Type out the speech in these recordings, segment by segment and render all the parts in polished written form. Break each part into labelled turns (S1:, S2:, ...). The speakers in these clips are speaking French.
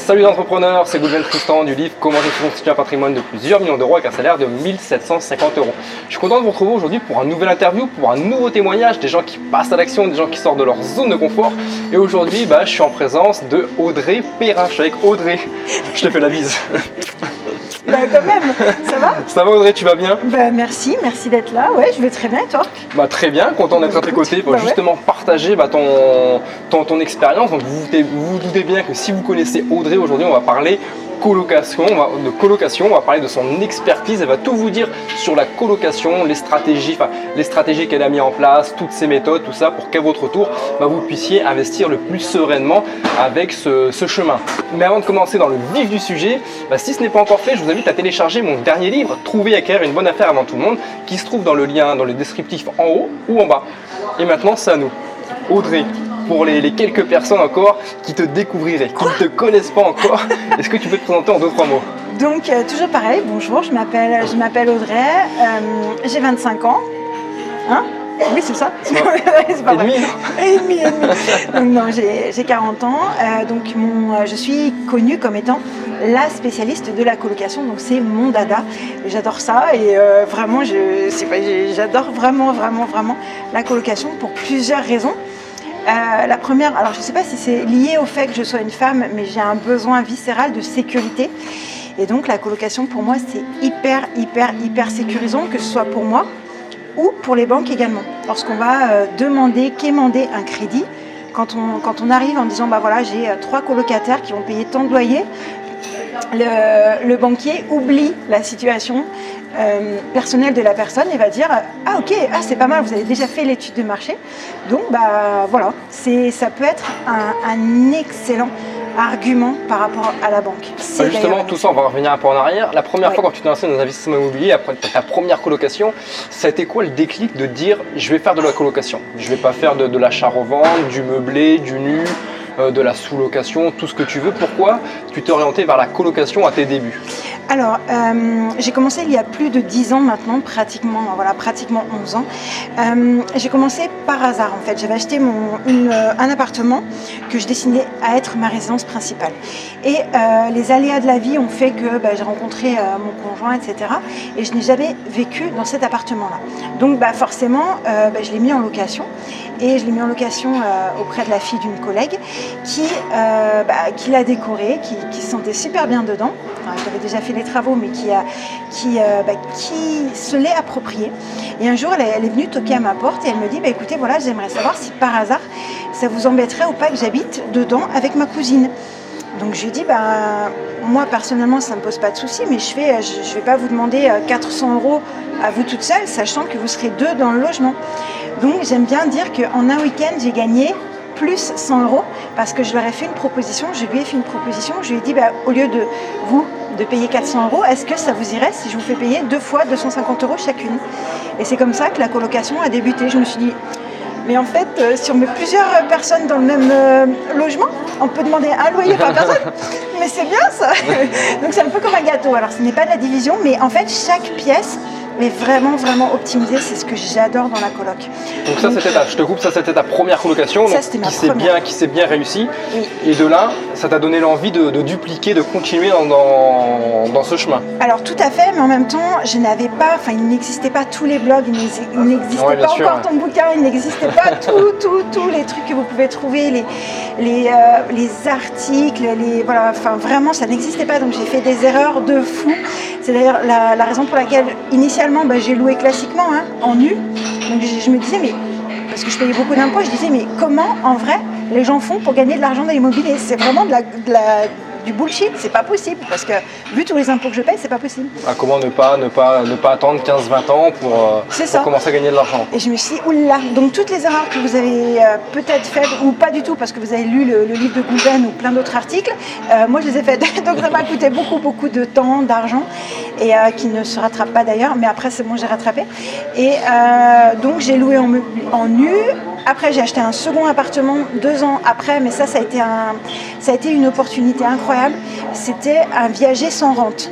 S1: Salut les entrepreneurs, c'est Goulven Tristan du livre Comment je constitue un patrimoine de plusieurs millions d'euros avec un salaire de 1750 euros. Je suis content de vous retrouver aujourd'hui pour un nouvel interview, pour un nouveau témoignage, des gens qui passent à l'action, des gens qui sortent de leur zone de confort. Et aujourd'hui, je suis en présence de Audrey Perrin. Je suis avec Audrey. Je te fais la bise.
S2: Quand même, ça va?
S1: Ça va Audrey, tu vas bien?
S2: Merci d'être là. Ouais, je vais très bien et toi?
S1: Très bien, content d'être à tes côtés pour justement partager ton expérience. Donc vous vous doutez bien que si vous connaissez Audrey, aujourd'hui on va parler colocation, on va parler de son expertise. Elle va tout vous dire sur la colocation, les stratégies qu'elle a mis en place, toutes ses méthodes, tout ça pour qu'à votre tour, vous puissiez investir le plus sereinement avec ce chemin. Mais avant de commencer dans le vif du sujet, si ce n'est pas encore fait, je vous invite à télécharger mon dernier livre, Trouver et acquérir une bonne affaire avant tout le monde, qui se trouve dans le lien, dans le descriptif en haut ou en bas. Et maintenant, c'est à nous. Audrey, pour les quelques personnes encore qui te découvriraient, qui ne te connaissent pas encore, est-ce que tu peux te présenter en 2-3 mots?
S2: Donc, toujours pareil, bonjour, je m'appelle Audrey, j'ai 25 ans. Hein? Oui, c'est ça. C'est pas vrai. Et demi. Donc, non, j'ai 40 ans. Je suis connue comme étant la spécialiste de la colocation. Donc, c'est mon dada. J'adore ça. Et vraiment, j'adore vraiment la colocation pour plusieurs raisons. La première, alors je ne sais pas si c'est lié au fait que je sois une femme, mais j'ai un besoin viscéral de sécurité. Et donc, la colocation, pour moi, c'est hyper sécurisant, que ce soit pour moi ou pour les banques également. Lorsqu'on va quémander un crédit, quand on arrive en disant voilà, j'ai 3 colocataires qui vont payer tant de loyer, le banquier oublie la situation personnelle de la personne et va dire c'est pas mal, vous avez déjà fait l'étude de marché, donc voilà, ça peut être un excellent argument par rapport à la banque.
S1: Justement, tout ça, on va revenir un peu en arrière. La première fois quand tu t'es lancé dans les investissements immobiliers, après ta première colocation, ça a été quoi le déclic de dire je vais faire de la colocation? Je vais pas faire de l'achat-revente, du meublé, du nu, de la sous-location, tout ce que tu veux. Pourquoi tu t'es orienté vers la colocation à tes débuts?
S2: Alors, j'ai commencé il y a plus de 10 ans maintenant, pratiquement 11 ans. J'ai commencé par hasard en fait. J'avais acheté un appartement que je destinais à être ma résidence principale. Et les aléas de la vie ont fait que j'ai rencontré mon conjoint, etc. Et je n'ai jamais vécu dans cet appartement-là. Donc forcément, je l'ai mis en location. Et je l'ai mis en location auprès de la fille d'une collègue qui l'a décoré, qui se sentait super bien dedans. J'avais déjà fait les travaux, mais qui se l'est approprié. Et un jour, elle est venue toquer à ma porte et elle me dit écoutez, voilà, j'aimerais savoir si par hasard, ça vous embêterait ou pas que j'habite dedans avec ma cousine. Donc je lui ai dit moi personnellement ça ne me pose pas de souci, mais je vais pas vous demander 400 € à vous toute seule, sachant que vous serez 2 dans le logement. Donc j'aime bien dire qu'en un week-end j'ai gagné plus 100 € parce que je lui ai fait une proposition, je lui ai dit au lieu de payer 400 €, est-ce que ça vous irait si je vous fais payer 2 fois 250 € chacune? Et c'est comme ça que la colocation a débuté. Je me suis dit mais en fait, si on met plusieurs personnes dans le même logement, on peut demander un loyer par personne. Mais c'est bien ça. Donc c'est un peu comme un gâteau. Alors ce n'est pas de la division, mais en fait chaque pièce est vraiment optimisée. C'est ce que j'adore dans la coloc.
S1: Donc ça c'était ta première colocation, qui s'est bien réussie. Oui. Et de là, ça t'a donné l'envie de dupliquer, de continuer dans ce chemin.
S2: Alors tout à fait, mais en même temps, il n'existait pas tous les blogs, il n'existait pas encore ton bouquin, il n'existait pas tous les trucs que vous pouvez trouver, les articles, vraiment ça n'existait pas. Donc j'ai fait des erreurs de fou. C'est d'ailleurs la raison pour laquelle initialement j'ai loué classiquement en nu. Donc je me disais parce que je payais beaucoup d'impôts, je disais mais comment en vrai les gens font pour gagner de l'argent dans l'immobilier? C'est vraiment du bullshit, c'est pas possible parce que vu tous les impôts que je paye, c'est pas possible.
S1: Comment ne pas attendre 15-20 ans pour commencer à gagner de l'argent?
S2: Et je me suis dit, oula, donc toutes les erreurs que vous avez peut-être faites ou pas du tout parce que vous avez lu le livre de Goulven ou plein d'autres articles, moi je les ai faites. Donc ça m'a coûté beaucoup de temps, d'argent et qui ne se rattrape pas d'ailleurs, mais après c'est bon, j'ai rattrapé. Et donc j'ai loué en nu. Après, j'ai acheté un second appartement 2 ans après, mais ça a été une opportunité incroyable. C'était un viager sans rente.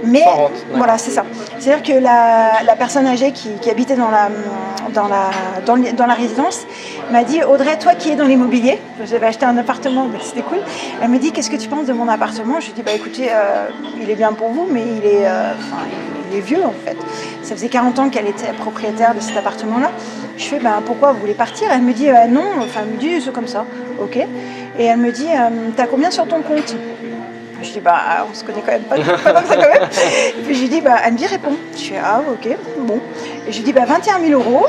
S2: Mais
S1: sans rente,
S2: voilà, c'est ça. C'est-à-dire que la personne âgée qui habitait dans la résidence m'a dit, Audrey, toi qui es dans l'immobilier, j'avais acheté un appartement, mais c'était cool. Elle me dit, qu'est-ce que tu penses de mon appartement? Je lui dis, bah écoutez, il est bien pour vous, mais il est vieux en fait. Ça faisait 40 ans qu'elle était propriétaire de cet appartement-là. Je fais, ben pourquoi vous voulez partir? Elle me dit, non, enfin elle me dit, c'est comme ça, ok. Et elle me dit, t'as combien sur ton compte? Je dis, bah, on se connaît quand même pas comme ça quand même. Et puis je lui dis, bah, elle me dit, réponds. Je dis, ah, ok, bon. Et je lui dis, bah, 21 000 €.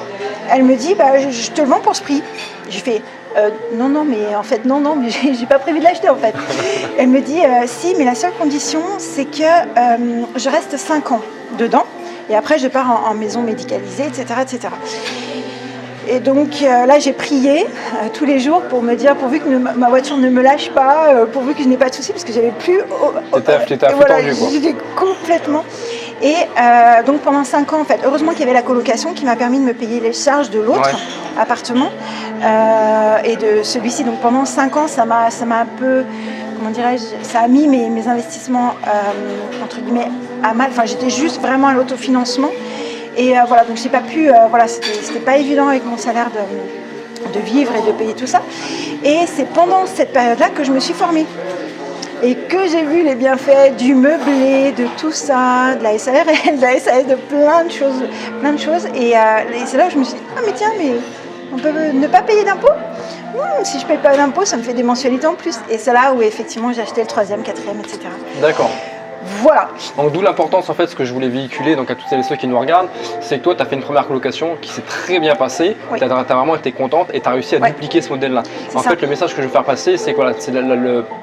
S2: Elle me dit, bah, je te le vends pour ce prix. Je fais, non, mais en fait, non, mais j'ai pas prévu de l'acheter en fait. Elle me dit, si, mais la seule condition, c'est que je reste 5 ans dedans. Et après, je pars en maison médicalisée, etc., etc. Et donc là, j'ai prié tous les jours pour me dire, pourvu que ma voiture ne me lâche pas, pourvu que je n'ai pas de soucis, parce que j'avais plus...
S1: T'étais à fond tendu, quoi.
S2: J'étais complètement... Et donc pendant 5 ans, en fait, heureusement qu'il y avait la colocation qui m'a permis de me payer les charges de l'autre appartement et de celui-ci. Donc pendant 5 ans, ça m'a un peu... Comment dirais-je, ça a mis mes investissements, entre guillemets, à mal. Enfin, j'étais juste vraiment à l'autofinancement. Et voilà, donc j'ai pas pu, voilà, c'était pas évident avec mon salaire de vivre et de payer tout ça. Et c'est pendant cette période-là que je me suis formée. Et que j'ai vu les bienfaits du meublé, de tout ça, de la SARL, de la SAS, de plein de choses. Et c'est là que je me suis dit, ah mais tiens, mais on peut ne pas payer d'impôts. Si je ne paye pas d'impôts, ça me fait des mensualités en plus. Et c'est là où effectivement j'ai acheté le 3e, 4e, etc.
S1: D'accord.
S2: Voilà.
S1: Donc d'où l'importance en fait, ce que je voulais véhiculer donc à toutes celles et ceux qui nous regardent, c'est que toi tu as fait une première colocation qui s'est très bien passée,
S2: oui.
S1: tu as vraiment été contente et tu as réussi à dupliquer ce modèle-là. En fait, le message que je veux faire passer, c'est que voilà,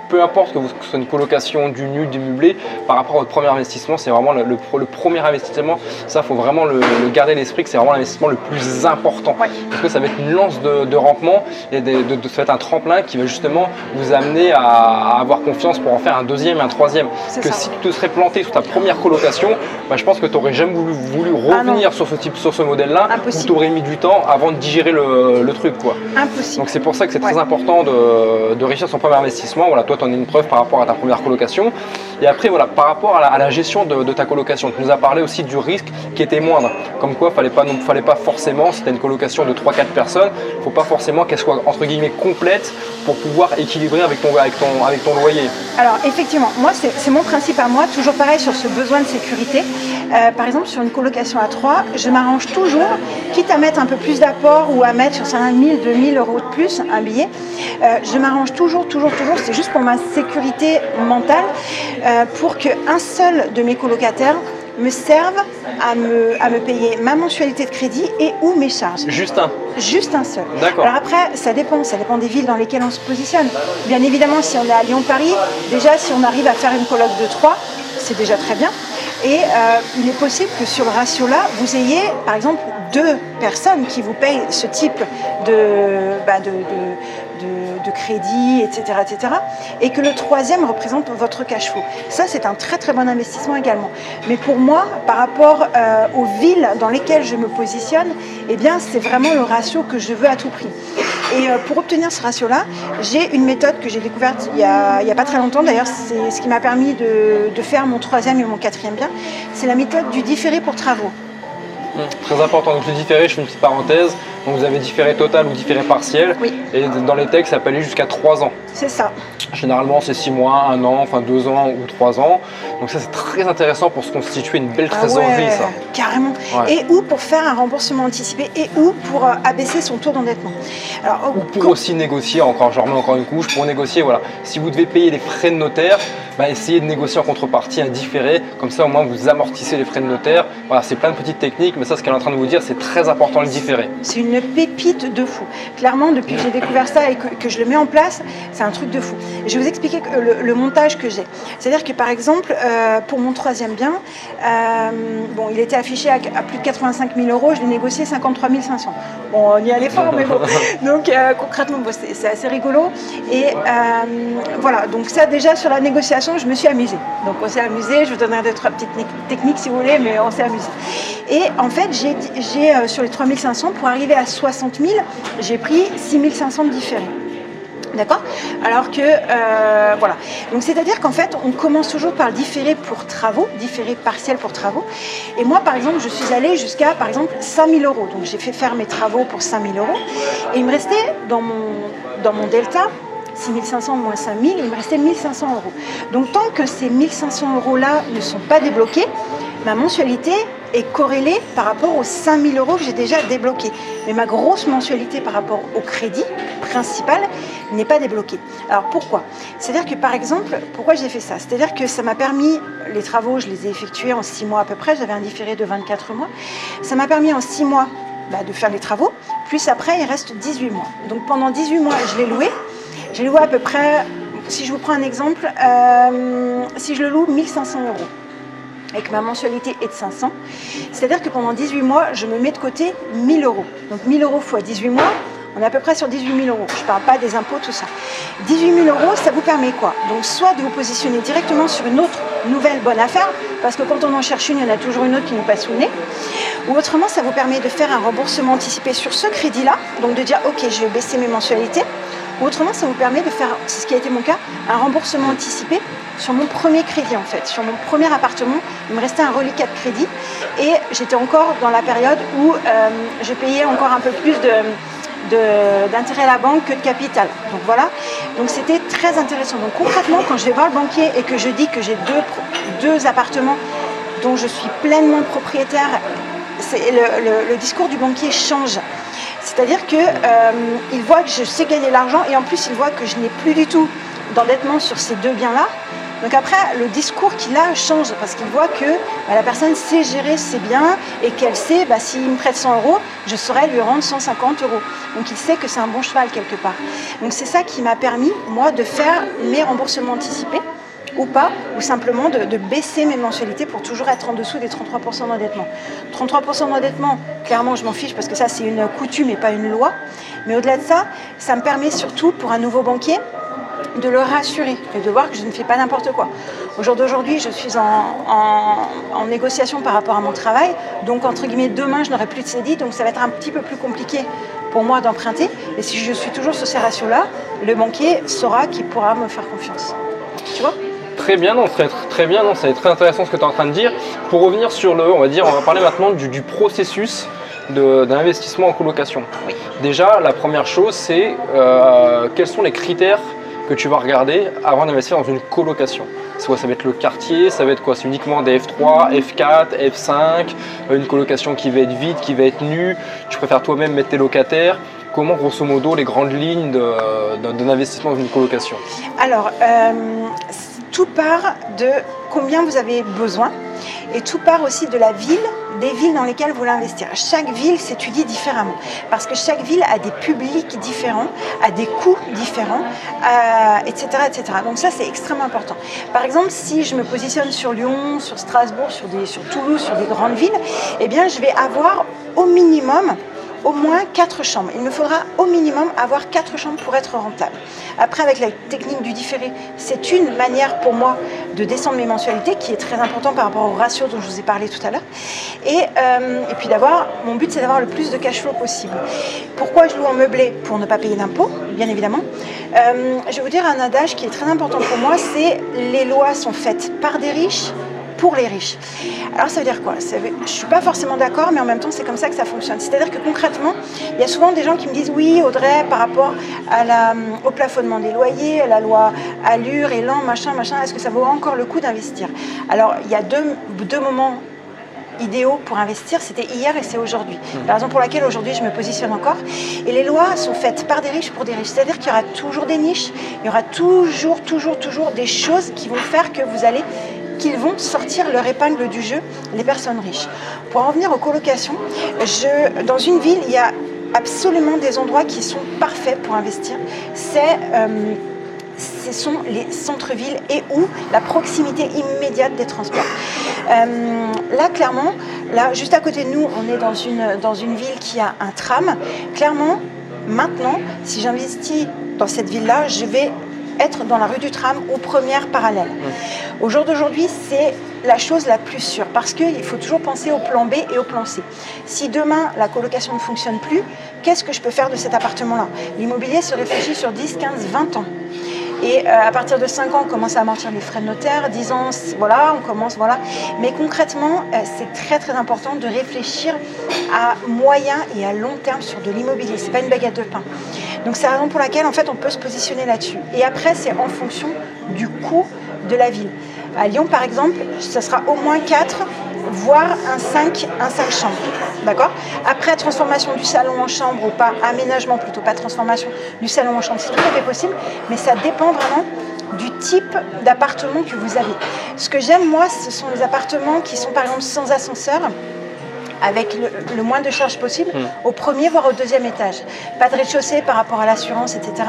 S1: peu importe que ce soit une colocation, du nu, du meublé, par rapport à votre premier investissement, c'est vraiment le premier investissement. Ça, il faut vraiment le garder à l'esprit que c'est vraiment l'investissement le plus important.
S2: Oui.
S1: Parce que ça va être une lance de rampement et ça va être un tremplin qui va justement vous amener à avoir confiance pour en faire un deuxième et un troisième. Si tu te serais planté sur ta première colocation, bah, je pense que tu n'aurais jamais voulu revenir sur ce modèle-là, où tu aurais mis du temps avant de digérer le truc, quoi.
S2: Impossible.
S1: Donc c'est pour ça que c'est très important de réussir son premier investissement. Voilà, toi tu en es une preuve par rapport à ta première colocation. Et après voilà, par rapport à la gestion de ta colocation, tu nous as parlé aussi du risque qui était moindre. Comme quoi, fallait pas forcément, si tu as une colocation de 3-4 personnes, il ne faut pas forcément qu'elle soit entre guillemets complète pour pouvoir équilibrer avec ton loyer.
S2: Alors effectivement, moi c'est mon principe à moi, toujours pareil sur ce besoin de sécurité. Par exemple, sur une colocation à 3, je m'arrange toujours, quitte à mettre un peu plus d'apport ou à mettre sur 1 000, 2 000 € de plus un billet, je m'arrange toujours, c'est juste pour ma sécurité mentale, pour qu'un seul de mes colocataires me serve à me payer ma mensualité de crédit et ou mes charges.
S1: Juste un
S2: seul.
S1: D'accord.
S2: Alors après, ça dépend des villes dans lesquelles on se positionne. Bien évidemment, si on est à Lyon-Paris, déjà si on arrive à faire une coloc de 3, c'est déjà très bien. Et il est possible que sur le ratio-là, vous ayez par exemple 2 personnes qui vous payent ce type de crédit, etc., et que le 3e représente votre cash flow. Ça, c'est un très très bon investissement également. Mais pour moi, par rapport aux villes dans lesquelles je me positionne, eh bien, c'est vraiment le ratio que je veux à tout prix. Et pour obtenir ce ratio-là, j'ai une méthode que j'ai découverte il y a pas très longtemps. D'ailleurs, c'est ce qui m'a permis de faire mon 3e et mon 4e bien. C'est la méthode du différé pour travaux.
S1: Très important. Donc le différé, je fais une petite parenthèse. Donc vous avez différé total ou différé partiel.
S2: Oui.
S1: Et dans les textes, ça peut aller jusqu'à 3 ans.
S2: C'est ça.
S1: Généralement, c'est 6 mois, 1 an, enfin 2 ans ou 3 ans. Donc ça, c'est très intéressant pour se constituer une belle trésorerie, ça.
S2: Carrément. Ouais. Et ou pour faire un remboursement anticipé et ou pour abaisser son taux d'endettement.
S1: Alors, ou pour aussi négocier, je remets encore une couche, pour négocier, voilà. Si vous devez payer les frais de notaire, essayez de négocier en contrepartie un différé. Comme ça, au moins, vous amortissez les frais de notaire. Voilà, c'est plein de petites techniques, mais ça, ce qu'elle est en train de vous dire, c'est très important le différé.
S2: C'est une pépite de fou. Clairement, depuis que j'ai découvert ça et que je le mets en place, c'est un truc de fou. Je vais vous expliquer le montage que j'ai. C'est-à-dire que par exemple, pour mon 3e bien, il était affiché à plus de 85 000 €, je l'ai négocié 53 500. Bon, on y allait fort, mais bon. Donc concrètement, c'est assez rigolo. Et voilà, donc ça déjà sur la négociation, je me suis amusée. Donc on s'est amusé, je vous donnerai 2-3 petites techniques si vous voulez, mais on s'est amusé. Et en fait, j'ai sur les 3 500, pour arriver à 60 000, j'ai pris 6 500 de différés. D'accord ? Alors que, voilà. Donc c'est-à-dire qu'en fait, on commence toujours par le différé pour travaux, différé partiel pour travaux. Et moi, par exemple, je suis allée jusqu'à, par exemple, 5 000 euros. Donc j'ai fait faire mes travaux pour 5 000 euros. Et il me restait dans mon delta, 6 500 moins 5 000, il me restait 1 500 euros. Donc tant que ces 1 500 euros-là ne sont pas débloqués, ma mensualité est corrélée par rapport aux 5 000 euros que j'ai déjà débloqués. Mais ma grosse mensualité par rapport au crédit principal n'est pas débloquée. Alors pourquoi ? C'est-à-dire que par exemple, pourquoi j'ai fait ça ? C'est-à-dire que ça m'a permis, les travaux, je les ai effectués en 6 mois à peu près, j'avais un différé de 24 mois. Ça m'a permis en 6 mois de faire les travaux, plus après il reste 18 mois. Donc pendant 18 mois, je l'ai loué. J'ai loué à peu près, si je vous prends un exemple, si je le loue 1 500 euros. Et que ma mensualité est de 500, c'est-à-dire que pendant 18 mois, je me mets de côté 1 000 euros. Donc 1 000 euros fois 18 mois, on est à peu près sur 18 000 euros. Je ne parle pas des impôts, tout ça. 18 000 euros, ça vous permet quoi ? Donc soit de vous positionner directement sur une autre nouvelle bonne affaire, parce que quand on en cherche une, il y en a toujours une autre qui nous passe sous le nez. Ou autrement, ça vous permet de faire un remboursement anticipé sur ce crédit-là, donc de dire, ok, je vais baisser mes mensualités. Ou autrement, ça vous permet de faire, c'est ce qui a été mon cas, un remboursement anticipé sur mon premier crédit en fait. Sur mon premier appartement, il me restait un reliquat de crédit et j'étais encore dans la période où je payais encore un peu plus d'intérêt à la banque que de capital. Donc voilà, donc c'était très intéressant. Donc concrètement, quand je vais voir le banquier et que je dis que j'ai deux appartements dont je suis pleinement propriétaire, le discours du banquier change. C'est-à-dire qu'il voit que je sais gagner l'argent et en plus il voit que je n'ai plus du tout d'endettement sur ces deux biens-là. Donc après, le discours qu'il a change parce qu'il voit que la personne sait gérer ses biens et qu'elle sait, s'il me prête 100 euros, je saurais lui rendre 150 euros. Donc il sait que c'est un bon cheval quelque part. Donc c'est ça qui m'a permis, moi, de faire mes remboursements anticipés ou pas, ou simplement de baisser mes mensualités pour toujours être en dessous des 33% d'endettement. 33% d'endettement, clairement je m'en fiche parce que ça c'est une coutume et pas une loi, mais au-delà de ça, ça me permet surtout pour un nouveau banquier de le rassurer et de voir que je ne fais pas n'importe quoi. Au jour d'aujourd'hui, je suis en négociation par rapport à mon travail, donc entre guillemets demain je n'aurai plus de CDI, donc ça va être un petit peu plus compliqué pour moi d'emprunter, et si je suis toujours sur ces ratios-là, le banquier saura qu'il pourra me faire confiance. Tu vois ?
S1: Très bien, non, très bien, non, c'est très intéressant ce que tu es en train de dire. Pour revenir sur on va parler maintenant du processus d'investissement en colocation.
S2: Oui.
S1: Déjà, la première chose, c'est quels sont les critères que tu vas regarder avant d'investir dans une colocation. C'est quoi ? Ça va être le quartier, ça va être quoi ? C'est uniquement des F3, F4, F5, une colocation qui va être vide, qui va être nue. Tu préfères toi-même mettre tes locataires. Comment, grosso modo, les grandes lignes d'un investissement dans une colocation ?
S2: Alors, tout part de combien vous avez besoin et tout part aussi de la ville, des villes dans lesquelles vous voulez investir. Chaque ville s'étudie différemment parce que chaque ville a des publics différents, a des coûts différents, etc., etc. Donc ça, c'est extrêmement important. Par exemple, si je me positionne sur Lyon, sur Strasbourg, sur Toulouse, sur des grandes villes, eh bien, je vais avoir au minimum au moins 4 chambres. Il me faudra au minimum avoir 4 chambres pour être rentable. Après, avec la technique du différé, c'est une manière pour moi de descendre mes mensualités qui est très important par rapport au ratio dont je vous ai parlé tout à l'heure. Et puis mon but c'est d'avoir le plus de cash flow possible. Pourquoi je loue en meublé ? Pour ne pas payer d'impôts, bien évidemment. Je vais vous dire un adage qui est très important pour moi, c'est les lois sont faites par des riches, pour les riches. Alors ça veut dire quoi ? Je ne suis pas forcément d'accord, mais en même temps c'est comme ça que ça fonctionne. C'est-à-dire que concrètement, il y a souvent des gens qui me disent oui Audrey, par rapport au plafonnement des loyers, à la loi Allure, Élan, machin, est-ce que ça vaut encore le coup d'investir ? Alors il y a deux moments idéaux pour investir, c'était hier et c'est aujourd'hui. La raison pour laquelle aujourd'hui je me positionne encore. Et les lois sont faites par des riches pour des riches. C'est-à-dire qu'il y aura toujours des niches, il y aura toujours des choses qui vont faire que qu'ils vont sortir leur épingle du jeu, les personnes riches. Pour en venir aux colocations, dans une ville, il y a absolument des endroits qui sont parfaits pour investir. Ce sont les centres-villes et où la proximité immédiate des transports. Là, clairement, juste à côté de nous, on est dans une ville qui a un tram. Clairement, maintenant, si j'investis dans cette ville-là, je vais être dans la rue du tram ou première parallèle. Au jour d'aujourd'hui, c'est la chose la plus sûre parce qu'il faut toujours penser au plan B et au plan C. Si demain, la colocation ne fonctionne plus, qu'est-ce que je peux faire de cet appartement-là ? L'immobilier se réfléchit sur 10, 15, 20 ans. Et à partir de 5 ans, on commence à amortir les frais de notaire. 10 ans, voilà, on commence, voilà. Mais concrètement, c'est très très important de réfléchir à moyen et à long terme sur de l'immobilier. C'est pas une baguette de pain. Donc c'est la raison pour laquelle en fait on peut se positionner là-dessus. Et après, c'est en fonction du coût de la ville. À Lyon, par exemple, ça sera au moins 4, voire un 5 chambres. D'accord ? Après, transformation du salon en chambre ou pas, aménagement plutôt, pas transformation du salon en chambre, c'est tout à fait possible, mais ça dépend vraiment du type d'appartement que vous avez. Ce que j'aime, moi, ce sont les appartements qui sont par exemple sans ascenseur, avec le moins de charges possible, au premier voire au deuxième étage. Pas de rez-de-chaussée par rapport à l'assurance, etc.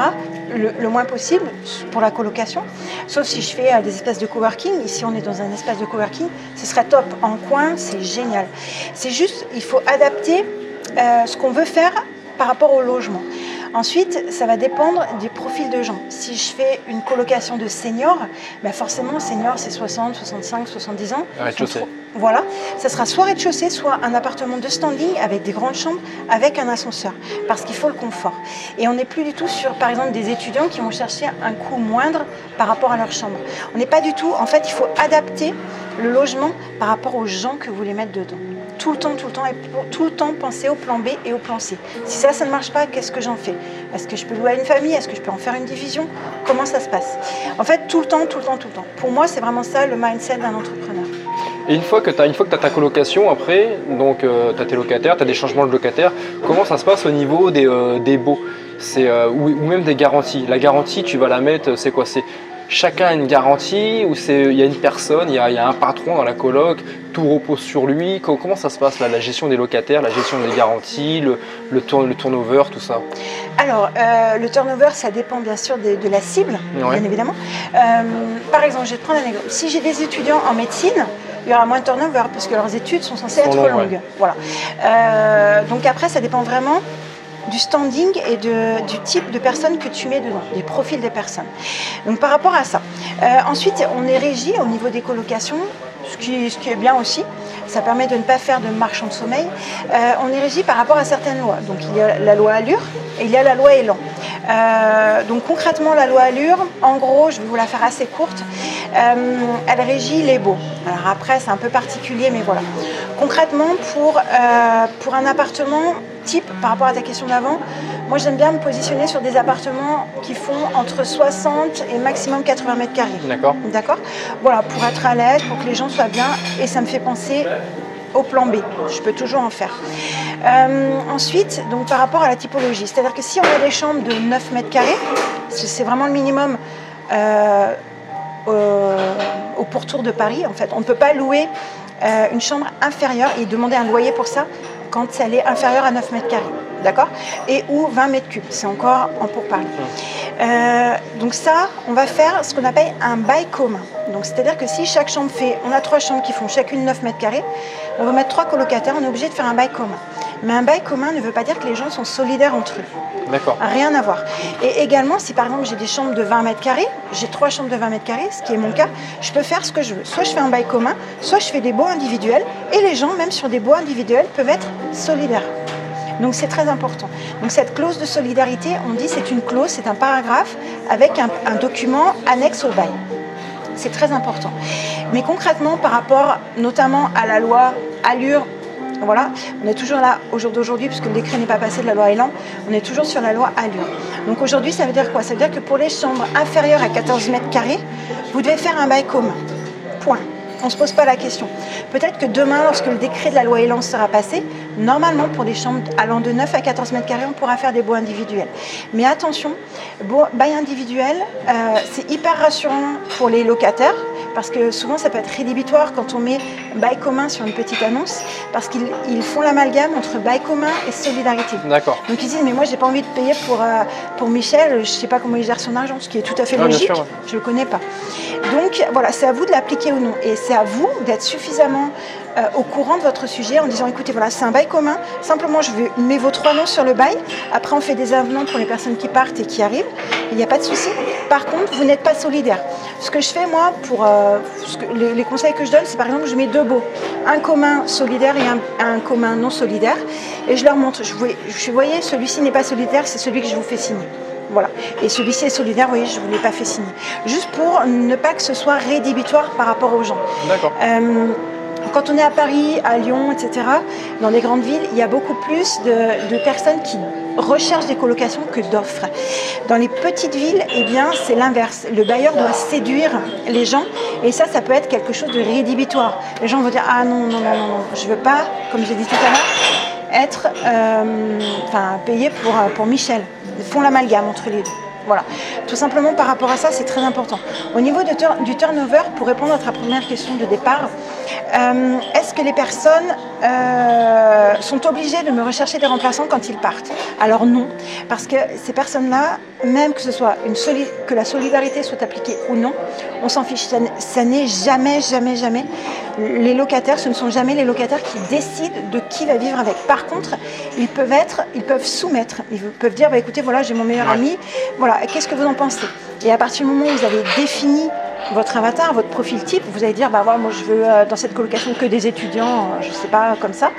S2: Le moins possible pour la colocation. Sauf si je fais des espaces de coworking. Ici, on est dans un espace de coworking. Ce serait top. En coin, c'est génial. C'est juste, il faut adapter ce qu'on veut faire par rapport au logement. Ensuite, ça va dépendre des profils de gens. Si je fais une colocation de seniors, ben forcément, senior, c'est 60, 65, 70 ans.
S1: Rez-de-chaussée.
S2: Voilà, ça sera soit rez-de-chaussée, soit un appartement de standing avec des grandes chambres, avec un ascenseur, parce qu'il faut le confort. Et on n'est plus du tout sur, par exemple, des étudiants qui vont chercher un coût moindre par rapport à leur chambre. On n'est pas du tout, en fait, il faut adapter le logement par rapport aux gens que vous voulez mettre dedans. Tout le temps, et tout le temps penser au plan B et au plan C. Si ça ne marche pas, qu'est-ce que j'en fais ? Est-ce que je peux louer à une famille ? Est-ce que je peux en faire une division ? Comment ça se passe ? En fait, tout le temps. Pour moi, c'est vraiment ça le mindset d'un entrepreneur.
S1: Et une fois que tu as ta colocation, après, donc tu as tes locataires, tu as des changements de locataires, comment ça se passe au niveau des baux ou même des garanties ? La garantie, tu vas la mettre, c'est quoi ? C'est chacun a une garantie ou il y a une personne, il y a un patron dans la coloc, tout repose sur lui. Comment ça se passe là, la gestion des locataires, la gestion des garanties, le turnover, tout ça ?
S2: Alors, le turnover, ça dépend bien sûr de la cible,
S1: ouais.
S2: Bien évidemment. Par exemple, je vais te prendre un exemple. Si j'ai des étudiants en médecine, il y aura moins de turnover parce que leurs études sont censées être longues. Ouais. Voilà. Donc après, ça dépend vraiment du standing et du type de personnes que tu mets dedans, des profils des personnes. Donc par rapport à ça. Ensuite, on est régi au niveau des colocations, ce qui est bien aussi. Ça permet de ne pas faire de marchand de sommeil. On est régi par rapport à certaines lois. Donc il y a la loi Allure et il y a la loi Elan. Donc concrètement, la loi Allure, en gros, je vais vous la faire assez courte, elle régit les baux. Alors après, c'est un peu particulier, mais voilà. Concrètement, pour un appartement type, par rapport à ta question d'avant, moi j'aime bien me positionner sur des appartements qui font entre 60 et maximum 80 mètres carrés. D'accord ? Voilà, pour être à l'aise, pour que les gens soient bien, et ça me fait penser au plan B. Je peux toujours en faire. Ensuite, donc par rapport à la typologie, c'est-à-dire que si on a des chambres de 9 mètres carrés, c'est vraiment le minimum au pourtour de Paris, en fait. On ne peut pas louer une chambre inférieure et demander un loyer pour ça quand elle est inférieure à 9 mètres carrés, d'accord ? Et ou 20 mètres cubes, c'est encore en pourparlers. Donc ça, on va faire ce qu'on appelle un bail commun. Donc c'est-à-dire que si chaque chambre on a 3 chambres qui font chacune 9 mètres carrés, on va mettre 3 colocataires, on est obligé de faire un bail commun. Mais un bail commun ne veut pas dire que les gens sont solidaires entre eux.
S1: D'accord.
S2: Rien à voir. Et également, si par exemple j'ai des chambres de 20 mètres carrés, j'ai 3 chambres de 20 mètres carrés, ce qui est mon cas, je peux faire ce que je veux. Soit je fais un bail commun, soit je fais des baux individuels, et les gens, même sur des baux individuels, peuvent être solidaires. Donc c'est très important. Donc cette clause de solidarité, on dit c'est une clause, c'est un paragraphe avec un document annexe au bail. C'est très important. Mais concrètement, par rapport notamment à la loi Allure, voilà, on est toujours là au jour d'aujourd'hui, puisque le décret n'est pas passé de la loi Elan, on est toujours sur la loi Allure. Donc aujourd'hui, ça veut dire quoi ? Ça veut dire que pour les chambres inférieures à 14 mètres carrés, vous devez faire un bail commun. Point. On ne se pose pas la question. Peut-être que demain, lorsque le décret de la loi Elan sera passé, normalement, pour des chambres allant de 9 à 14 mètres carrés, on pourra faire des baux individuels. Mais attention, bail individuel, c'est hyper rassurant pour les locataires, parce que souvent, ça peut être rédhibitoire quand on met bail commun sur une petite annonce, parce qu'ils font l'amalgame entre bail commun et solidarité.
S1: D'accord.
S2: Donc ils disent, mais moi, j'ai pas envie de payer pour Michel, je ne sais pas comment il gère son argent, ce qui est tout à fait logique,
S1: bien sûr, ouais.
S2: Je ne le connais pas. Donc voilà, c'est à vous de l'appliquer ou non. Et c'est à vous d'être suffisamment au courant de votre sujet en disant, écoutez, voilà, c'est un bail commun, simplement je mets vos 3 noms sur le bail, après on fait des avenants pour les personnes qui partent et qui arrivent, il n'y a pas de souci. Par contre, vous n'êtes pas solidaire. Ce que je fais moi, pour les conseils que je donne, c'est par exemple, je mets 2 baux, un commun solidaire et un commun non solidaire, et je leur montre, vous voyez, celui-ci n'est pas solidaire, c'est celui que je vous fais signer. Voilà. Et celui-ci est solidaire, oui, je ne vous l'ai pas fait signer. Juste pour ne pas que ce soit rédhibitoire par rapport aux gens.
S1: D'accord.
S2: Quand on est à Paris, à Lyon, etc., dans les grandes villes, il y a beaucoup plus de personnes qui recherchent des colocations que d'offres. Dans les petites villes, eh bien, c'est l'inverse. Le bailleur doit séduire les gens et ça peut être quelque chose de rédhibitoire. Les gens vont dire « Ah non, je ne veux pas, comme j'ai dit tout à l'heure, être payé pour Michel ». Ils font l'amalgame entre les deux. Voilà. Tout simplement par rapport à ça, c'est très important. Au niveau du turnover, pour répondre à ta première question de départ, est-ce que les personnes sont obligées de me rechercher des remplaçants quand ils partent? Alors non, parce que ces personnes-là, même que ce soit que la solidarité soit appliquée ou non, on s'en fiche. Ça n'est jamais les locataires, ce ne sont jamais les locataires qui décident de qui va vivre avec. Par contre, ils peuvent soumettre, ils peuvent dire écoutez, voilà, j'ai mon meilleur ami, voilà, qu'est-ce que vous en pensez? Et à partir du moment où vous avez défini votre avatar, votre profil type, vous allez dire voilà, moi je veux dans cette colocation que des étudiants, je ne sais pas, comme ça.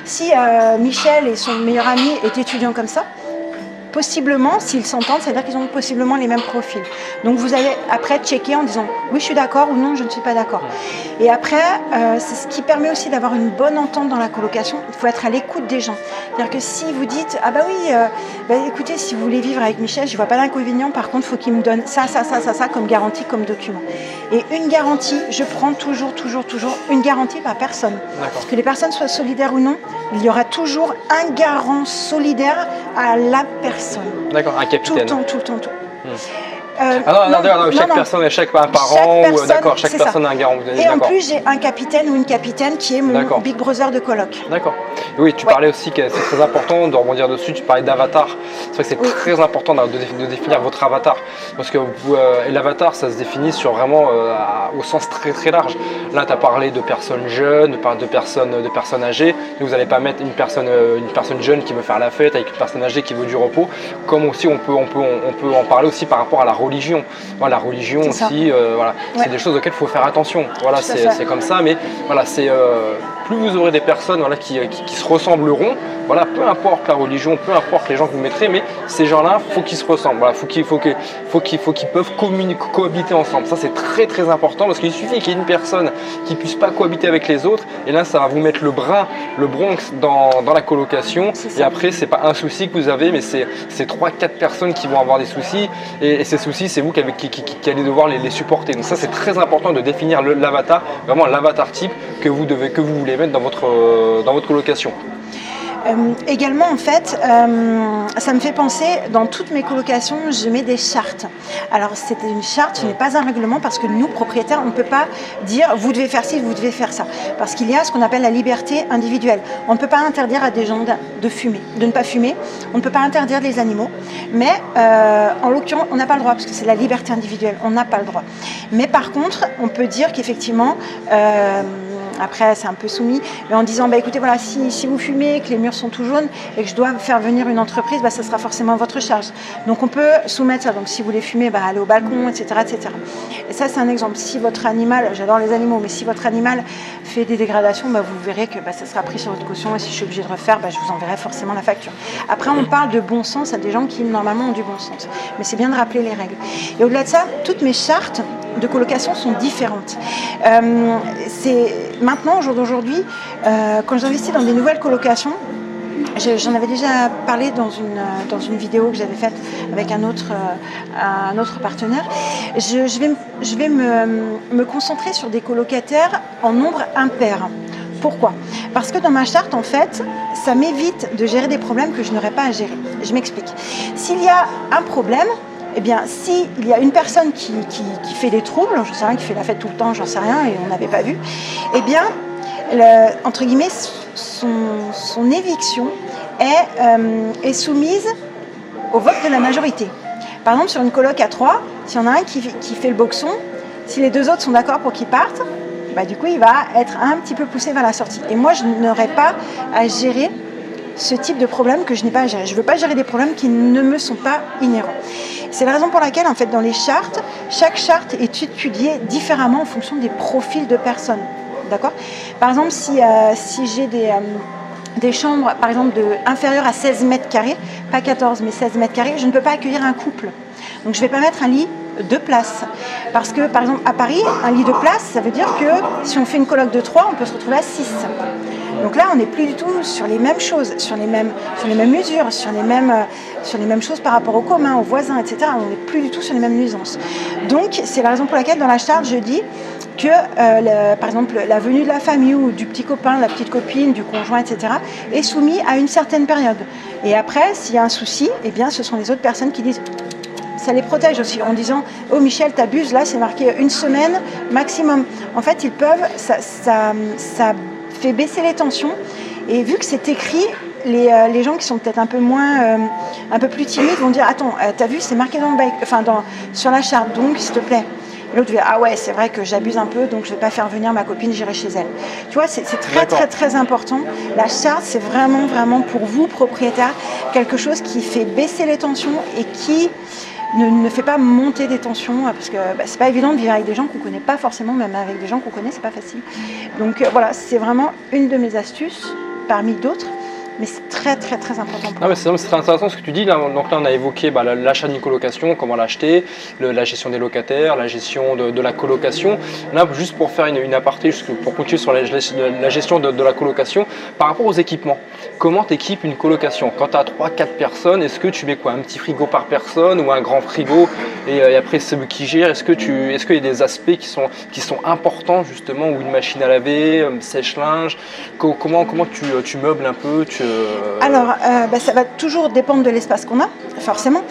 S2: Si Michel et son meilleur ami est étudiant comme ça, possiblement, s'ils s'entendent, c'est-à-dire qu'ils ont possiblement les mêmes profils. Donc vous allez après checker en disant oui, je suis d'accord ou non, je ne suis pas d'accord. Et après, c'est ce qui permet aussi d'avoir une bonne entente dans la colocation. Il faut être à l'écoute des gens. C'est-à-dire que si vous dites ah bah oui, écoutez, si vous voulez vivre avec Michel, je ne vois pas d'inconvénient, par contre, il faut qu'il me donne ça comme garantie, comme document. Et une garantie, je prends toujours une garantie par personne. Parce que les personnes soient solidaires ou non, il y aura toujours un garant solidaire à la personne.
S1: D'accord, un capitaine.
S2: Tout le temps.
S1: Chaque personne est chaque parent ou d'accord, chaque personne a un garant.
S2: Et en plus, j'ai un capitaine ou une capitaine qui est mon Big Brother de coloc.
S1: D'accord. Oui, tu parlais aussi que c'est très important de rebondir dessus. Tu parlais d'avatar. C'est vrai que c'est très important de définir votre avatar parce que l'avatar, ça se définit sur vraiment au sens très large. Là, tu as parlé de personnes jeunes, de personnes âgées. Donc, vous n'allez pas mettre une personne jeune qui veut faire la fête avec une personne âgée qui veut du repos. Comme aussi, on peut en parler aussi par rapport à la religion. Voilà, la religion aussi, c'est des choses auxquelles il faut faire attention. Voilà, c'est comme ça, mais voilà, plus vous aurez des personnes qui se ressembleront, voilà, peu importe la religion, peu importe les gens que vous mettrez, mais ces gens-là, faut qu'ils se ressemblent. Voilà, faut qu'ils peuvent cohabiter ensemble. Ça, c'est très important parce qu'il suffit qu'il y ait une personne qui puisse pas cohabiter avec les autres, et là, ça va vous mettre le Bronx dans la colocation. Et après, c'est pas un souci que vous avez, mais c'est 3-4 personnes qui vont avoir des soucis, et ces soucis, c'est vous qui allez devoir les supporter. Donc ça, c'est très important de définir l'avatar, vraiment l'avatar type que vous voulez mettre dans votre colocation.
S2: Également, en fait, ça me fait penser, dans toutes mes colocations, je mets des chartes. Alors, c'était une charte, ce n'est pas un règlement, parce que nous, propriétaires, on ne peut pas dire vous devez faire ci, vous devez faire ça. Parce qu'il y a ce qu'on appelle la liberté individuelle. On ne peut pas interdire à des gens de fumer, de ne pas fumer. On ne peut pas interdire les animaux. Mais, en l'occurrence, on n'a pas le droit, parce que c'est la liberté individuelle. On n'a pas le droit. Mais par contre, on peut dire qu'effectivement, après, c'est un peu soumis, mais en disant, écoutez, voilà, si vous fumez, que les murs sont tout jaunes et que je dois faire venir une entreprise, ça sera forcément votre charge. Donc, on peut soumettre ça. Donc, si vous voulez fumer, allez au balcon, etc., etc. Et ça, c'est un exemple. Si votre animal, j'adore les animaux, mais si votre animal fait des dégradations, vous verrez que ça sera pris sur votre caution, et si je suis obligée de refaire, je vous enverrai forcément la facture. Après, on parle de bon sens à des gens qui, normalement, ont du bon sens. Mais c'est bien de rappeler les règles. Et au-delà de ça, toutes mes chartes de colocation sont différentes. Maintenant, au jour d'aujourd'hui, quand j'investis dans des nouvelles colocations, j'en avais déjà parlé dans une vidéo que j'avais faite avec un autre partenaire, je vais me concentrer sur des colocataires en nombre impair. Pourquoi ? Parce que dans ma charte, en fait, ça m'évite de gérer des problèmes que je n'aurais pas à gérer. Je m'explique. S'il y a un problème, s'il y a une personne qui fait des troubles, j'en sais rien, qui fait la fête tout le temps, j'en sais rien, et on n'avait pas vu, entre guillemets, son éviction est soumise au vote de la majorité. Par exemple, sur une coloc à 3, s'il y en a un qui fait le boxon, si les deux autres sont d'accord pour qu'il parte, du coup, il va être un petit peu poussé vers la sortie. Et moi, je n'aurais pas à gérer ce type de problème que je n'ai pas à gérer. Je ne veux pas gérer des problèmes qui ne me sont pas inhérents. C'est la raison pour laquelle, en fait, dans les chartes, chaque charte est étudiée différemment en fonction des profils de personnes. D'accord ? Par exemple, si j'ai des chambres, par exemple, inférieures à 16 mètres carrés, pas 14, mais 16 mètres carrés, je ne peux pas accueillir un couple. Donc je ne vais pas mettre un lit 2 places. Parce que, par exemple, à Paris, un lit 2 places, ça veut dire que si on fait une coloc de 3, on peut se retrouver à 6. Donc là, on n'est plus du tout sur les mêmes choses, sur les mêmes mesures, sur les mêmes choses par rapport aux communs, aux voisins, etc. On n'est plus du tout sur les mêmes nuisances. Donc, c'est la raison pour laquelle, dans la charte, je dis que, par exemple, la venue de la famille ou du petit copain, la petite copine, du conjoint, etc., est soumise à une certaine période. Et après, s'il y a un souci, eh bien, ce sont les autres personnes qui disent... Ça les protège aussi en disant « Oh Michel, t'abuses, là c'est marqué 1 semaine maximum ». En fait, ils peuvent, ça fait baisser les tensions. Et vu que c'est écrit, les gens qui sont peut-être un peu plus timides vont dire « Attends, t'as vu, c'est marqué sur la charte, donc s'il te plaît ». Et l'autre va dire « Ah ouais, c'est vrai que j'abuse un peu, donc je ne vais pas faire venir ma copine, j'irai chez elle ». Tu vois, c'est très, très, très important. La charte, c'est vraiment, vraiment pour vous, propriétaires, quelque chose qui fait baisser les tensions et qui... ne fait pas monter des tensions, parce que c'est pas évident de vivre avec des gens qu'on connaît pas forcément, même avec des gens qu'on connaît, c'est pas facile. Donc voilà, c'est vraiment une de mes astuces, parmi d'autres, mais c'est très très très important pour moi.
S1: C'est très intéressant ce que tu dis. Là, donc là, on a évoqué l'achat d'une colocation, comment l'acheter, la gestion des locataires, la gestion de la colocation. Là, juste pour faire une aparté, pour continuer sur la gestion de la colocation, par rapport aux équipements, comment tu équipes une colocation? Quand tu as 3-4 personnes, est-ce que tu mets quoi? Un petit frigo par personne ou un grand frigo? Et après, c'est eux qui gèrent. Est-ce qu'il y a des aspects qui sont importants justement, ou une machine à laver, sèche-linge? Comment tu meubles un peu?
S2: Alors, ça va toujours dépendre de l'espace qu'on a, forcément.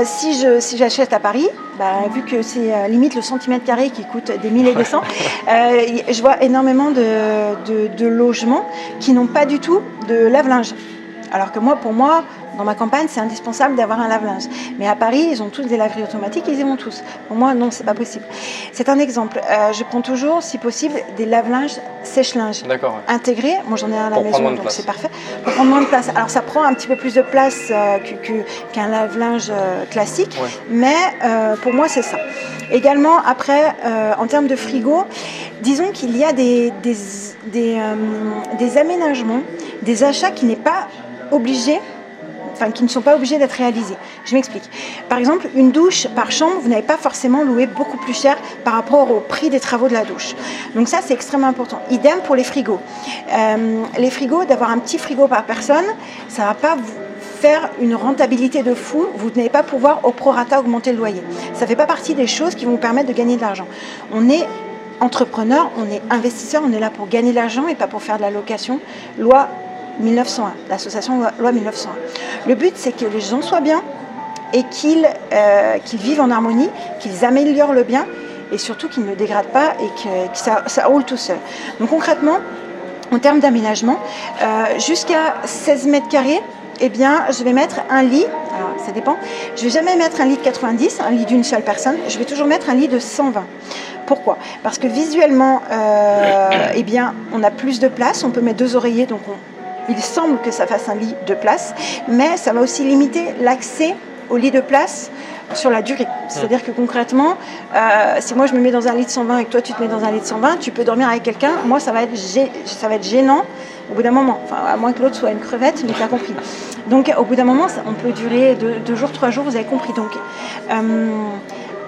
S2: Si j'achète à Paris, vu que c'est limite le centimètre carré qui coûte des 1000 et des cents, je vois énormément de logements qui n'ont pas du tout de lave-linge. Alors que pour moi, dans ma campagne, c'est indispensable d'avoir un lave-linge. Mais à Paris, ils ont tous des laveries automatiques, ils y vont tous. Pour moi, non, c'est pas possible. C'est un exemple. Je prends toujours, si possible, des lave-linges sèche-linge intégrés. Moi, j'en ai un à la maison, donc c'est parfait. Pour prendre moins de place. Alors, ça prend un petit peu plus de place qu'un lave-linge classique, mais pour moi, c'est ça. Également, après, en termes de frigo, disons qu'il y a des aménagements, des achats qui ne sont pas obligés d'être réalisés. Je m'explique. Par exemple, une douche par chambre, vous n'avez pas forcément loué beaucoup plus cher par rapport au prix des travaux de la douche. Donc ça, c'est extrêmement important. Idem pour les frigos. Les frigos, d'avoir un petit frigo par personne, ça ne va pas vous faire une rentabilité de fou. Vous n'allez pas pouvoir au prorata augmenter le loyer. Ça ne fait pas partie des choses qui vont vous permettre de gagner de l'argent. On est entrepreneur, on est investisseur, on est là pour gagner de l'argent et pas pour faire de la location. Loi 1901, l'association loi 1901. Le but, c'est que les gens soient bien et qu'ils vivent en harmonie, qu'ils améliorent le bien et surtout qu'ils ne dégradent pas et que ça roule tout seul. Donc concrètement, en termes d'aménagement, jusqu'à 16 mètres carrés, eh bien, je vais mettre un lit, alors ça dépend, je ne vais jamais mettre un lit de 90, un lit d'une seule personne, je vais toujours mettre un lit de 120. Pourquoi? Parce que visuellement, eh bien, on a plus de place, on peut mettre 2 oreillers, donc il semble que ça fasse un lit de place, mais ça va aussi limiter l'accès au lit de place sur la durée. C'est-à-dire que concrètement, si moi je me mets dans un lit de 120 et que toi tu te mets dans un lit de 120, tu peux dormir avec quelqu'un, moi ça va être gênant au bout d'un moment, enfin, à moins que l'autre soit une crevette, mais tu as compris. Donc au bout d'un moment, on peut durer 2 jours, 3 jours, vous avez compris. Donc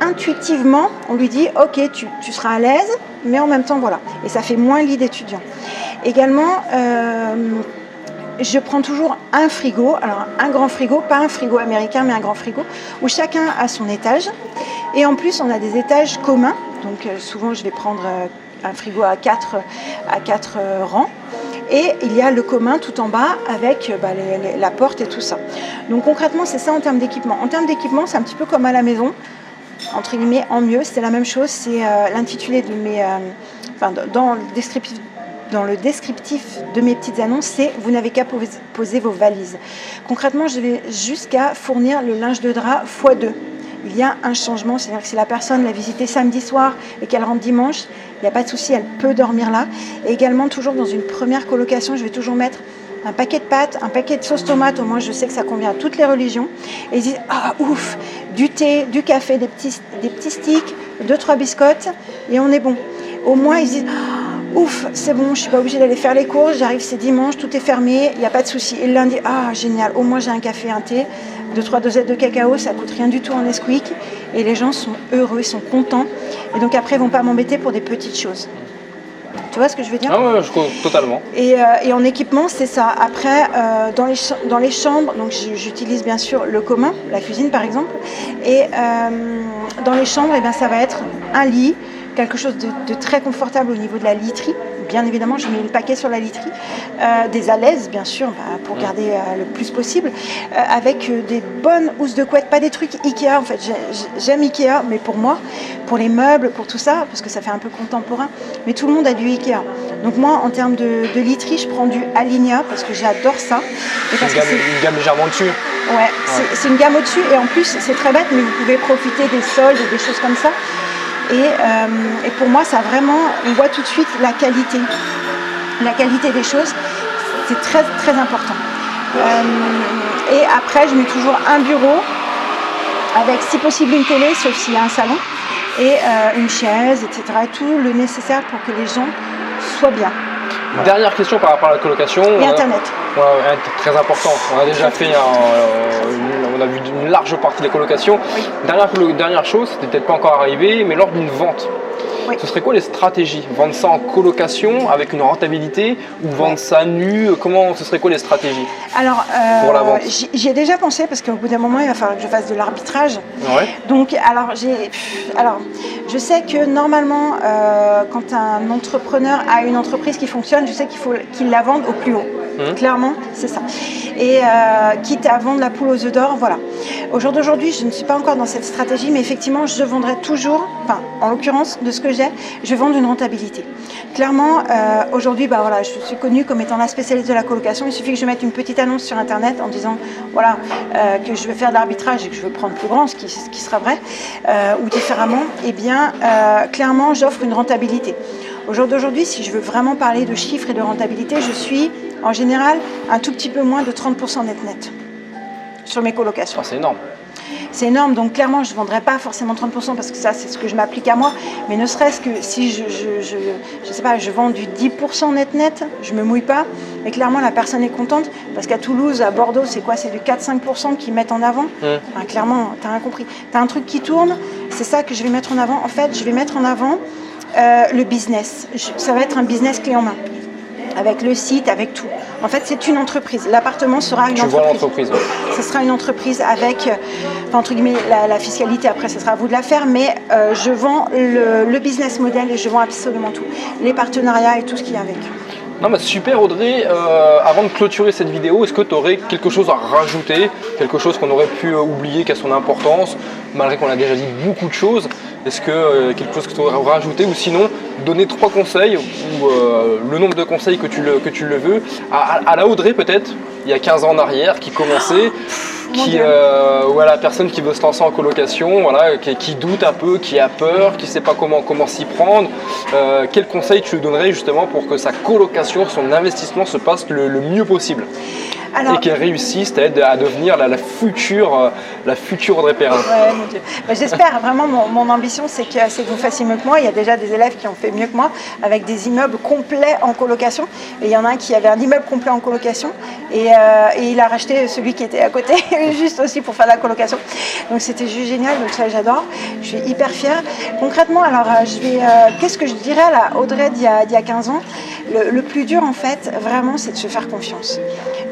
S2: intuitivement, on lui dit ok, tu seras à l'aise, mais en même temps voilà. Et ça fait moins lit d'étudiant. Également, je prends toujours un frigo, alors un grand frigo, pas un frigo américain, mais un grand frigo, où chacun a son étage. Et en plus, on a des étages communs. Donc souvent, je vais prendre un frigo à 4 rangs. Et il y a le commun tout en bas avec la porte et tout ça. Donc concrètement, c'est ça en termes d'équipement. En termes d'équipement, c'est un petit peu comme à la maison, entre guillemets, en mieux. C'est la même chose, c'est l'intitulé de mes... dans le descriptif de mes petites annonces, c'est « Vous n'avez qu'à poser vos valises ». Concrètement, je vais jusqu'à fournir le linge de drap x2. Il y a un changement, c'est-à-dire que si la personne l'a visité samedi soir et qu'elle rentre dimanche, il n'y a pas de souci, elle peut dormir là. Et également, toujours dans une première colocation, je vais toujours mettre un paquet de pâtes, un paquet de sauce tomate, au moins je sais que ça convient à toutes les religions. Et ils disent « Ah, ouf !» Du thé, du café, des petits sticks, 2-3 biscottes, et on est bon. Au moins, ils disent « ouf, c'est bon, je suis pas obligée d'aller faire les courses, j'arrive, c'est dimanche, tout est fermé, il n'y a pas de souci. Et le lundi, ah génial, au moins j'ai un café, un thé, 2-3 dosettes de cacao, ça coûte rien du tout en Nesquik. Et les gens sont heureux, ils sont contents. Et donc après, ils vont pas m'embêter pour des petites choses. Tu vois ce que je veux dire?
S1: Ah ouais, totalement.
S2: Et en équipement, c'est ça. Après, dans les chambres, donc j'utilise bien sûr le commun, la cuisine par exemple. Et dans les chambres, eh bien, ça va être un lit, quelque chose de très confortable au niveau de la literie. Bien évidemment, je mets le paquet sur la literie. Des alaises, bien sûr, pour garder le plus possible. Avec des bonnes housses de couette, pas des trucs Ikea. En fait, j'aime Ikea, mais pour moi, pour les meubles, pour tout ça, parce que ça fait un peu contemporain. Mais tout le monde a du Ikea. Donc moi, en termes de literie, je prends du Alinea parce que j'adore ça. Et parce
S1: une gamme légèrement au-dessus.
S2: Ouais, c'est une gamme au-dessus. Et en plus, c'est très bête, mais vous pouvez profiter des soldes et des choses comme ça. Et pour moi, ça vraiment, on voit tout de suite la qualité des choses, c'est très très important. Et après, je mets toujours un bureau avec, si possible, une télé, sauf s'il y a un salon, et une chaise, etc. Tout le nécessaire pour que les gens soient bien.
S1: Voilà. Dernière question par rapport à la colocation.
S2: Et Internet.
S1: Ouais, très important. On a déjà fait on a vu une large partie des colocations.
S2: Oui.
S1: Dernière chose, c'était peut-être pas encore arrivé, mais lors d'une vente, oui. Ce serait quoi les stratégies? Vendre ça en colocation avec une rentabilité ou vendre ça nu? Ce serait quoi les stratégies?
S2: Alors,
S1: pour la vente?
S2: J'y ai déjà pensé parce qu'au bout d'un moment, il va falloir que je fasse de l'arbitrage.
S1: Ouais.
S2: Donc, je sais que normalement, quand un entrepreneur a une entreprise qui fonctionne, je sais qu'il faut qu'il la vende au plus haut. Clairement, c'est ça. Et quitte à vendre la poule aux œufs d'or, voilà. Au jour d'aujourd'hui, je ne suis pas encore dans cette stratégie, mais effectivement, je vendrai toujours, en l'occurrence, de ce que j'ai, je vends une rentabilité. Clairement, aujourd'hui, je suis connue comme étant la spécialiste de la colocation. Il suffit que je mette une petite annonce sur Internet en disant, que je vais faire de l'arbitrage et que je veux prendre plus grand, ce qui sera vrai, ou différemment. Eh bien, clairement, j'offre une rentabilité. Au jour d'aujourd'hui, si je veux vraiment parler de chiffres et de rentabilité, je suis en général un tout petit peu moins de 30% net sur mes colocations.
S1: C'est énorme.
S2: C'est énorme, donc clairement je ne vendrai pas forcément 30% parce que ça c'est ce que je m'applique à moi, mais ne serait-ce que si je vends du 10% net, je me mouille pas, et clairement la personne est contente, parce qu'à Toulouse, à Bordeaux, c'est quoi? C'est du 4-5% qu'ils mettent en avant. Clairement, tu as rien compris. Tu as un truc qui tourne, c'est ça que je vais mettre en avant. En fait, je vais mettre en avant le business. Ça va être un business clé en main. Avec le site, avec tout. En fait, c'est une entreprise. L'appartement sera une entreprise.
S1: Tu vois l'entreprise, ouais.
S2: Ce sera une entreprise avec, entre guillemets, la fiscalité. Après, ce sera à vous de la faire. Mais je vends le business model et je vends absolument tout. Les partenariats et tout ce qui est avec.
S1: Non, mais super Audrey, avant de clôturer cette vidéo, est-ce que tu aurais quelque chose à rajouter? Quelque chose qu'on aurait pu oublier, qui a son importance, malgré qu'on a déjà dit beaucoup de choses? Est-ce que quelque chose que tu aurais rajouté, ou sinon donner 3 conseils, ou le nombre de conseils que tu le veux, à la Audrey peut-être, il y a 15 ans en arrière, qui commençait, ou à la personne qui veut se lancer en colocation, qui doute un peu, qui a peur, qui ne sait pas comment s'y prendre. Quel conseil tu lui donnerais justement pour que sa colocation, son investissement se passe le mieux possible? Et qu'elle réussisse à devenir la future Audrey Perrin.
S2: Ouais, mon Dieu. J'espère, vraiment, mon ambition, c'est que vous fassiez mieux que moi. Il y a déjà des élèves qui ont fait mieux que moi, avec des immeubles complets en colocation. Et il y en a un qui avait un immeuble complet en colocation, et il a racheté celui qui était à côté, juste aussi pour faire la colocation. Donc c'était juste génial, donc ça j'adore. Je suis hyper fière. Concrètement, alors qu'est-ce que je dirais à la Audrey d'il y a 15 ans? Le plus dur, en fait, vraiment, c'est de se faire confiance.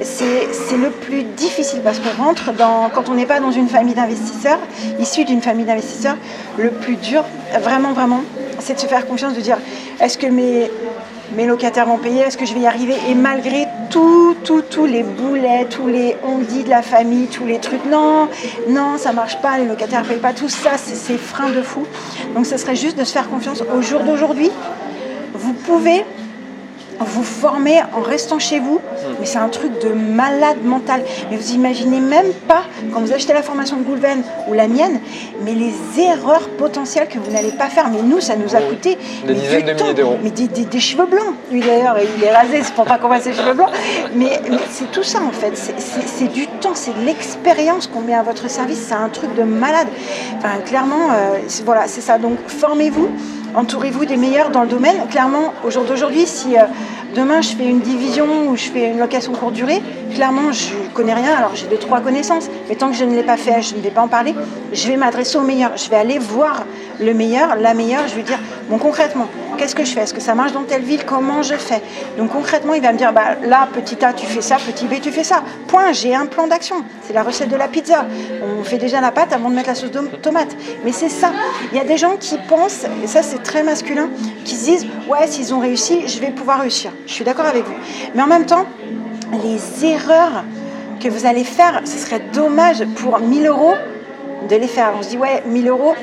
S2: C'est le plus difficile parce qu'on rentre quand on n'est pas dans une famille d'investisseurs, issu d'une famille d'investisseurs, le plus dur, vraiment, c'est de se faire confiance, de dire est-ce que mes locataires vont payer, est-ce que je vais y arriver? Et malgré tous les boulets, tous les on-dit de la famille, tous les trucs, non, ça marche pas, les locataires ne payent pas, tout ça, c'est frein de fou. Donc ce serait juste de se faire confiance. Au jour d'aujourd'hui, vous pouvez vous former en restant chez vous, mais c'est un truc de malade mental. Mais vous imaginez même pas, quand vous achetez la formation de Goulven ou la mienne, mais les erreurs potentielles que vous n'allez pas faire. Mais nous, ça nous a coûté
S1: des dizaines de milliers d'euros.
S2: Mais des cheveux blancs. Lui d'ailleurs, il est rasé, c'est pour pas qu'on voit ses cheveux blancs. Mais c'est tout ça en fait. C'est du temps, c'est de l'expérience qu'on met à votre service. C'est un truc de malade. Enfin, clairement, c'est ça. Donc, formez-vous. entourez-vous des meilleurs dans le domaine. Clairement, au jour d'aujourd'hui, si demain je fais une division ou je fais une location courte durée, clairement je ne connais rien, alors j'ai 2-3 connaissances, mais tant que je ne l'ai pas fait, je ne vais pas en parler, je vais m'adresser au meilleur, je vais aller voir le meilleur, la meilleure, je vais dire, bon concrètement, qu'est-ce que je fais? Est-ce que ça marche dans telle ville? Comment je fais? Donc concrètement, il va me dire, bah, là, petit A, tu fais ça, petit B, tu fais ça. Point, j'ai un plan d'action. C'est la recette de la pizza. On fait déjà la pâte avant de mettre la sauce de tomate. Mais c'est ça. Il y a des gens qui pensent, et ça c'est très masculin, qui se disent, ouais, s'ils ont réussi, je vais pouvoir réussir. Je suis d'accord avec vous. Mais en même temps, les erreurs que vous allez faire, ce serait dommage pour 1000 € de les faire. On se dit, ouais, 1000 €,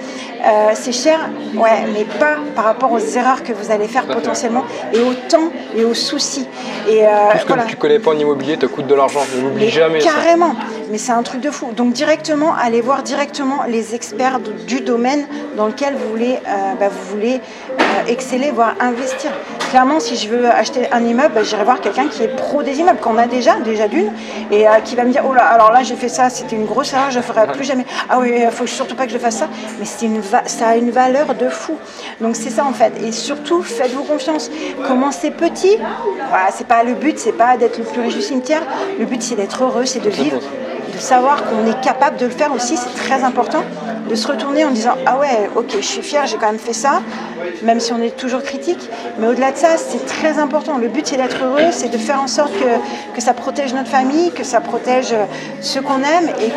S2: c'est cher, ouais, mais pas par rapport aux erreurs que vous allez faire potentiellement et au temps et aux soucis. Et
S1: tout ce que tu connais pas en immobilier te coûte de l'argent, ne l'oublie jamais.
S2: Carrément, mais c'est un truc de fou. Donc directement, allez voir directement les experts du domaine dans lequel vous voulez exceller, voire investir. Clairement, si je veux acheter un immeuble, j'irai voir quelqu'un qui est pro des immeubles, qu'on a déjà d'une, et qui va me dire, oh là, alors là j'ai fait ça, c'était une grosse erreur, je ne ferai plus jamais. Ah oui, il faut surtout pas que je fasse ça, mais ça a une valeur de fou. Donc c'est ça en fait. Et surtout, faites-vous confiance. Commencez petit. Voilà, c'est pas le but, c'est pas d'être le plus riche du cimetière. Le but c'est d'être heureux, c'est de vivre, de savoir qu'on est capable de le faire aussi. C'est très important de se retourner en disant, ah ouais, ok, je suis fière, j'ai quand même fait ça, même si on est toujours critique. Mais au-delà de ça, c'est très important. Le but c'est d'être heureux, c'est de faire en sorte que ça protège notre famille, que ça protège ceux qu'on aime et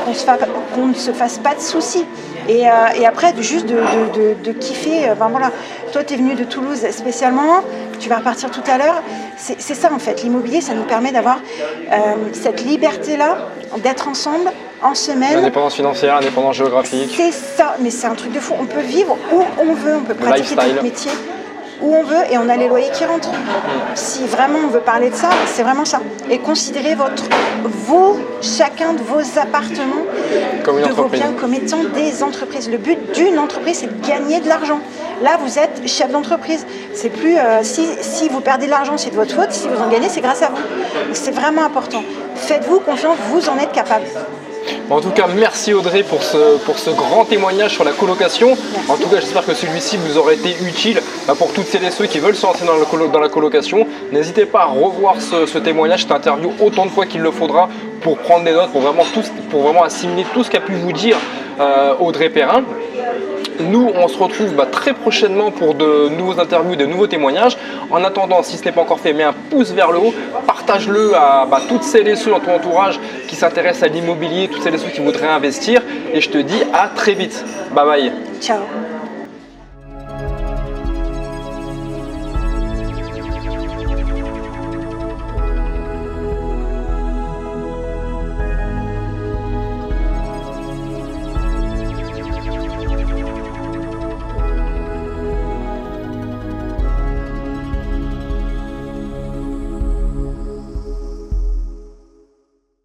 S2: qu'on ne se fasse pas de soucis. Et après, juste de kiffer. Voilà. Toi, tu es venu de Toulouse spécialement, tu vas repartir tout à l'heure. C'est ça en fait. L'immobilier, ça nous permet d'avoir cette liberté-là, d'être ensemble en semaine.
S1: L'indépendance financière, l'indépendance géographique.
S2: C'est ça, mais c'est un truc de fou. On peut vivre où on veut, on peut pratiquer notre métier où on veut et on a les loyers qui rentrent. Si vraiment on veut parler de ça, c'est vraiment ça. Et considérez chacun de vos appartements, de vos biens comme étant des entreprises. Le but d'une entreprise, c'est de gagner de l'argent. Là, vous êtes chef d'entreprise. C'est plus si vous perdez de l'argent, c'est de votre faute. Si vous en gagnez, c'est grâce à vous. Donc, c'est vraiment important. Faites-vous confiance, vous en êtes capable.
S1: En tout cas, merci Audrey pour ce grand témoignage sur la colocation. Merci. En tout cas, j'espère que celui-ci vous aura été utile pour toutes celles et ceux qui veulent se lancer dans la colocation. N'hésitez pas à revoir ce témoignage, cette interview autant de fois qu'il le faudra pour prendre des notes, pour vraiment assimiler tout ce qu'a pu vous dire Audrey Perrin. Nous, on se retrouve très prochainement pour de nouveaux interviews, de nouveaux témoignages. En attendant, si ce n'est pas encore fait, mets un pouce vers le haut, partage-le à toutes celles et ceux dans ton entourage qui s'intéressent à l'immobilier, toutes celles et ceux qui voudraient investir. Et je te dis à très vite. Bye bye.
S2: Ciao.